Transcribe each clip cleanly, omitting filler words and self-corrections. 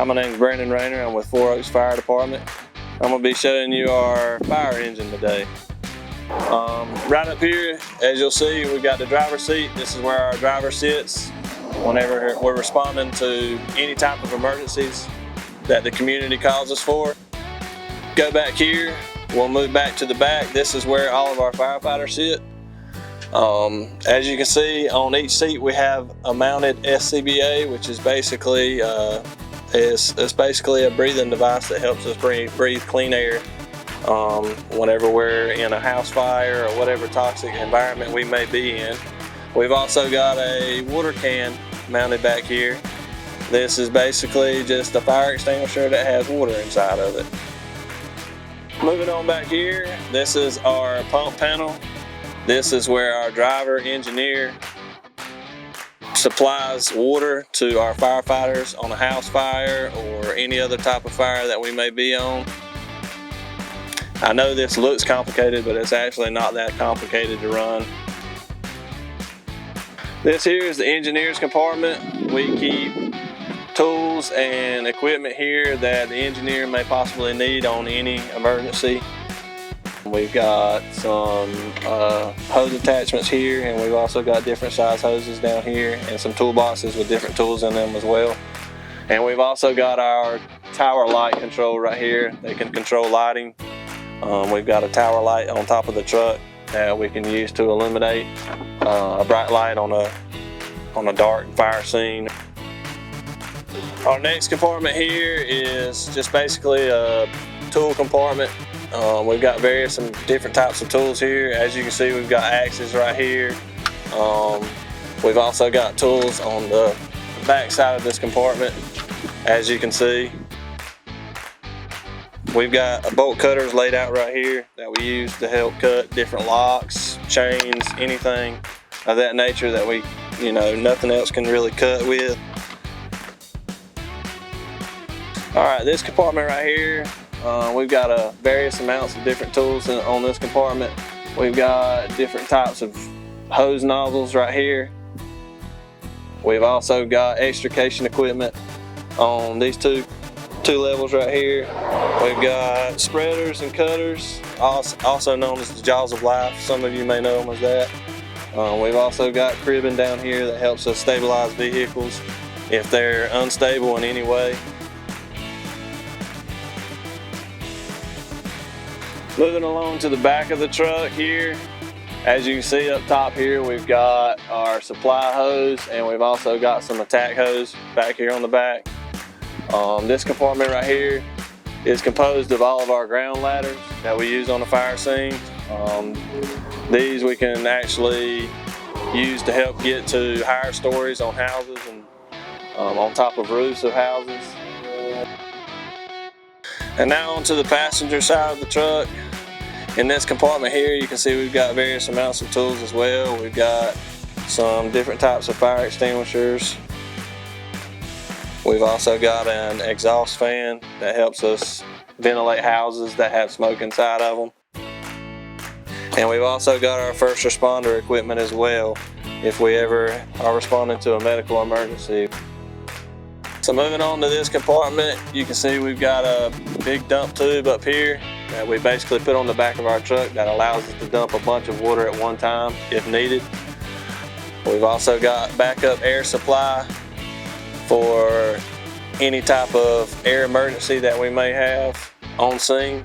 Hi, my name is Brandon Rayner. I'm with Four Oaks Fire Department. I'm going to be showing you our fire engine today. Right up here, as you'll see, we've got the driver's seat. This is where our driver sits whenever we're responding to any type of emergencies that the community calls us for. Go back here, we'll move back to the back. This is where all of our firefighters sit. As you can see, on each seat we have a mounted SCBA, which is basically it's basically a breathing device that helps us breathe clean air whenever we're in a house fire or whatever toxic environment we may be in. We've also got a water can mounted back here. This is basically just a fire extinguisher that has water inside of it. Moving on back here, this is our pump panel. This is where our driver engineer supplies water to our firefighters on a house fire or any other type of fire that we may be on. I know this looks complicated, but it's actually not that complicated to run. This here is the engineer's compartment. We keep tools and equipment here that the engineer may possibly need on any emergency. We've got some hose attachments here, and we've also got different size hoses down here and some toolboxes with different tools in them as well. And we've also got our tower light control right here. They can control lighting. We've got a tower light on top of the truck that we can use to illuminate a bright light on a dark fire scene. Our next compartment here is just basically a tool compartment. We've got various and different types of tools here. As you can see, we've got axes right here. We've also got tools on the back side of this compartment, as you can see. We've got bolt cutters laid out right here that we use to help cut different locks, chains, anything of that nature that nothing else can really cut with. All right, this compartment right here, we've got various amounts of different tools on this compartment. We've got different types of hose nozzles right here. We've also got extrication equipment on these two levels right here. We've got spreaders and cutters, also known as the jaws of life. Some of you may know them as that. We've also got cribbing down here that helps us stabilize vehicles if they're unstable in any way. Moving along to the back of the truck here, as you can see up top here, we've got our supply hose, and we've also got some attack hose back here on the back. This compartment right here is composed of all of our ground ladders that we use on the fire scene. These we can actually use to help get to higher stories on houses and on top of roofs of houses. And now onto the passenger side of the truck. In this compartment here, you can see we've got various amounts of tools as well. We've got some different types of fire extinguishers. We've also got an exhaust fan that helps us ventilate houses that have smoke inside of them. And we've also got our first responder equipment as well, if we ever are responding to a medical emergency. So moving on to this compartment, you can see we've got a big dump tube up here that we basically put on the back of our truck that allows us to dump a bunch of water at one time if needed. We've also got backup air supply for any type of air emergency that we may have on scene.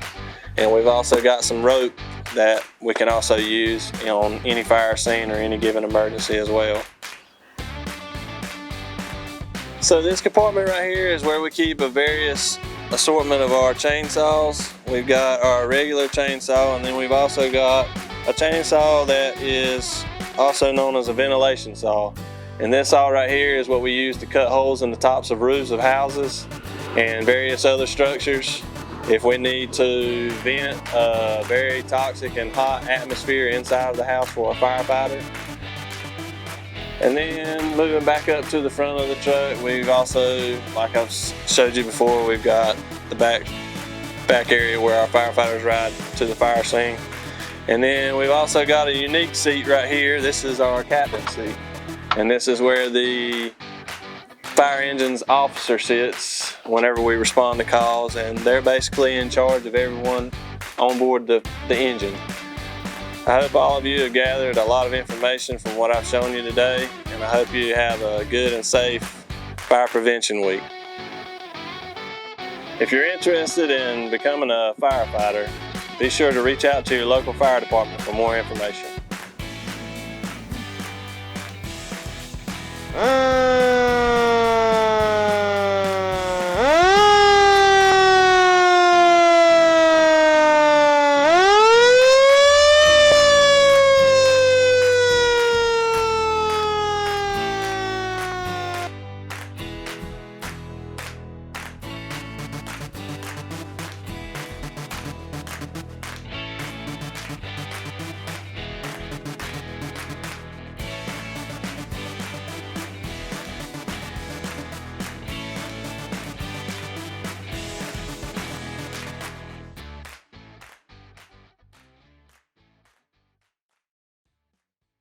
And we've also got some rope that we can also use on any fire scene or any given emergency as well. So this compartment right here is where we keep a various assortment of our chainsaws. We've got our regular chainsaw, and then we've also got a chainsaw that is also known as a ventilation saw. And this saw right here is what we use to cut holes in the tops of roofs of houses and various other structures if we need to vent a very toxic and hot atmosphere inside of the house for a firefighter. And then moving back up to the front of the truck, we've also, like I've showed you before, we've got the back area where our firefighters ride to the fire scene. And then we've also got a unique seat right here. This is our captain's seat. And this is where the fire engine's officer sits whenever we respond to calls, and they're basically in charge of everyone on board the engine. I hope all of you have gathered a lot of information from what I've shown you today, and I hope you have a good and safe fire prevention week. If you're interested in becoming a firefighter, be sure to reach out to your local fire department for more information.